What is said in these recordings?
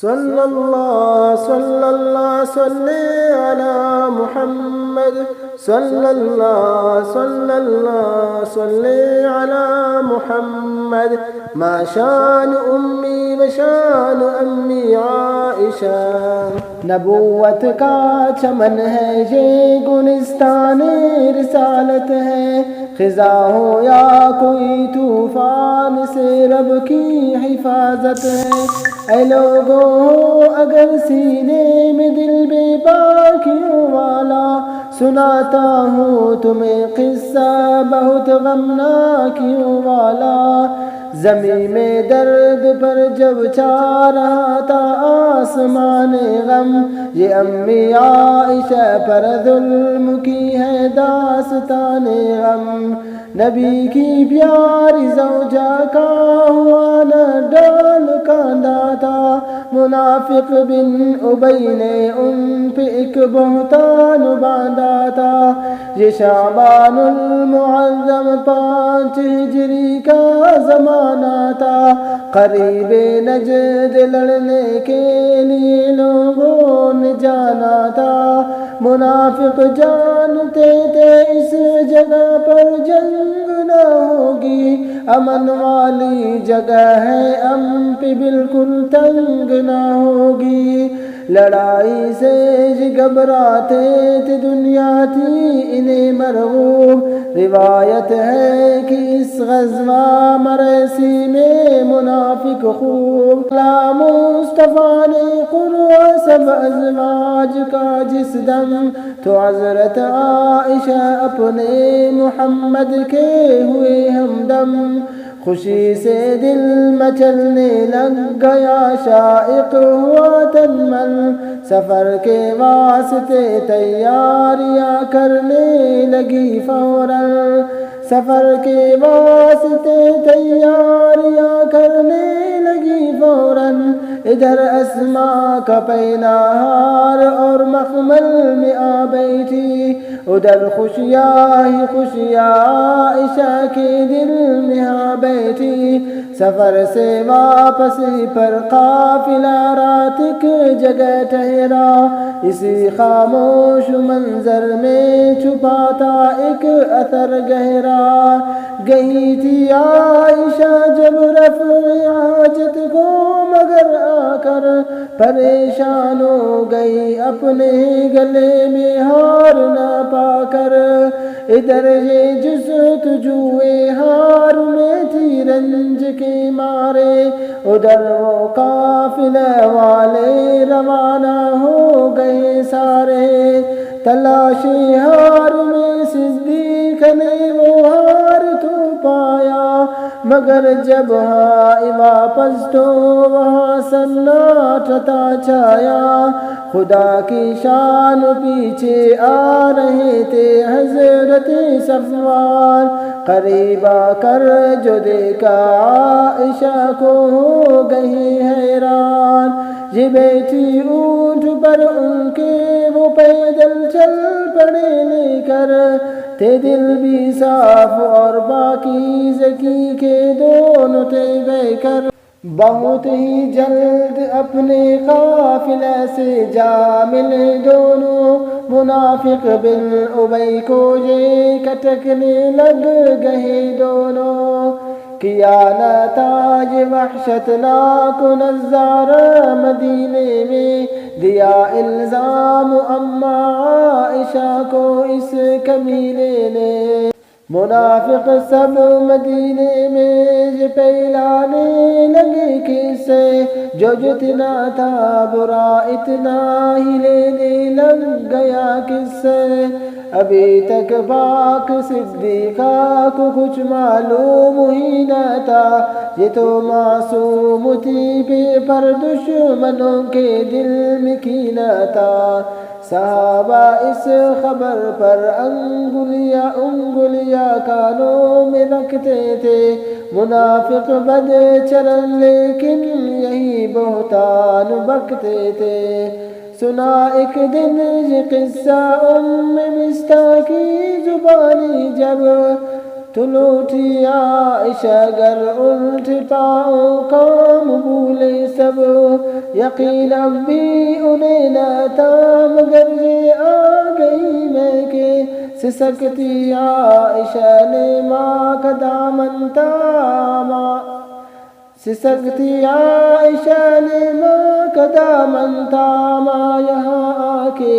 صلی اللہ صلی علی محمد صلی اللہ صلی علی محمد ما شان امی و شان امی عائشہ۔ نبوت کا چمن ہے یہ گلستان رسالت ہے، خزاں ہو یا کوئی طوفان سے رب کی حفاظت ہے۔ اے لوگو اگر سینے میں دل بے باکیوں والا، سناتا ہوں تمہیں قصہ بہت غمناکیوں والا۔ زمین میں درد پر جب چھا رہا تھا آسمان غم، یہ امی عائشہ پر ظلم کی ہے داستان غم۔ نبی کی پیاری زوجہ کا ہوا نہ ڈال کاندھا تھا، منافق بن ابی نے ان پہ ایک بہتان باندھا تھا۔ یہ شعبان المعظم 5 ہجری کا زمانہ تھا، قریب نجد لڑنے کے لیے لوگوں نے جانا تھا۔ منافق جانتے تھے اس جگہ پر جنگ نہ ہوگی، امن والی جگہ ہے ہم پہ بالکل تنگ نہ ہوگی۔ لڑائی سے گھبراتے تھے، دنیا تھی انہیں مرغوب۔ روایت ہے کہ اس غزوہ مرسی میں منافق خوب، مصطفیٰ نے قرعہ سب ازواج کا جس دم، تو حضرت عائشہ اپنے محمد کے ہوئے ہمدم۔ خوشی سے دل مچلنے لگ گیا، شائق ہوا تن من، سفر کے واسطے تیاریاں کرنے لگی فوراً۔ سفر کے واسطے تیاریاں کرنے لگی فوراً، ادھر اسماء کا پہنا ہار اور مخمل میں آ بیٹھی، ادھر خوشیاں ہی خوشیاں عائشہ کے دل میں آ بیٹھی۔ سفر سے واپسی پر قافلہ رات ایک جگہ ٹھہرا، اسی خاموش منظر میں چھپا تھا ایک اثر گہرا۔ گئی تھی عائشہ جب رفع حاجت کو، مگر آ کر پریشان ہو گئی اپنے گلے میں ہار نہ پا کر۔ ادھر یہ جستجوئے ہار میں تھی رنج کے مارے، ادھر وہ قافلہ والے روانہ ہو گئے سارے۔ تلاشی ہار میں صدیق نے وہ ہار تو پایا، مگر جب آئے واپس تو وہاں سناٹا چھایا۔ خدا کی شان پیچھے آ رہے تھے حضرت صفوان، قریب آ کر جو دیکھا عائشہ کو ہو گئی حیران۔ یہ بیٹھی اونٹ پر ان کے وہ پیدل چل پڑے لے کر، تھے دل بھی صاف اور پاکیزگی کے دونوں تھے بہ کر۔ بہت ہی جلد اپنے قافلہ سے جا ملے دونوں، منافق بن ابی کو یہ کٹکنے لگ گئے دونوں۔ کیا نہ تھا یہ وحشتناک نظارہ مدینے میں، دیا الزام اما عائشہ کو اس کمینے نے۔ منافق سب مدینے میں یہ پھیلانے لگے قصے، جو جتنا تھا برا اتنا ہی لینے لگ گیا قصے۔ ابھی تک پاک صدیقہ کو کچھ معلوم ہی نہ تھا، یہ تو معصوم تھی پر دشمنوں کے دل میں کینہ تھا۔ صحابہ اس خبر پر انگلیاں کانوں میں رکھتے تھے، منافق بد چلن لیکن یہی بہتان بکتے تھے۔ سنا ایک دن یہ قصہ ام مستح کی زبانی جب، طلوع تھی عائشہ گر الٹ پاؤں کام بھولے سب یقین اب بھی انہیں نہ تھا مگر یہ آ گئی میں کہ سسکتی عائشہ نے ماں کا دامن تھاما سسکتی عائشہ نے ماں کا دامن تھاما یہاں آ کے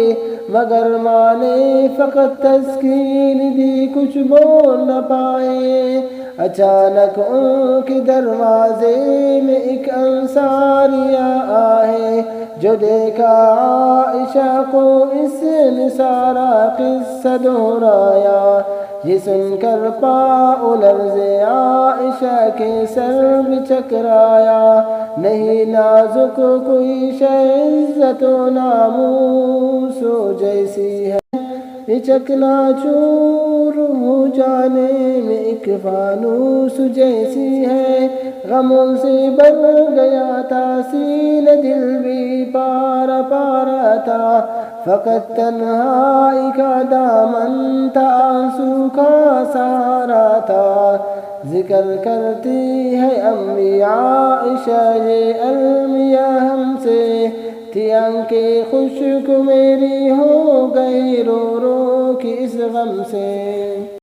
مگر ماں نے فقط تسکین دی کچھ بول نہ پائے اچانک ان کے دروازے میں ایک انصاریہ آئے جو دیکھا عائشہ کو اس نے سارا قصہ دہرایا یہ سن کر پاؤں لرزے عائشہ کے سر میں چکرایا نہیں نازک کوئی شے عزت و ناموس جیسی ہے یہ چکنا چور ہو جانے میں ایک فانوس جیسی ہے غموں سے بھر گیا تھا سینہ دل بھی پارا پارا تھا فقط تنہائی کا دامن تھا آنسو کا سہارا تھا ذکر کرتی ہے امی عائشہ یہ المیہ ہم سے تھی آنکھیں خشک میری ہو گئی رو رو کی اس غم سے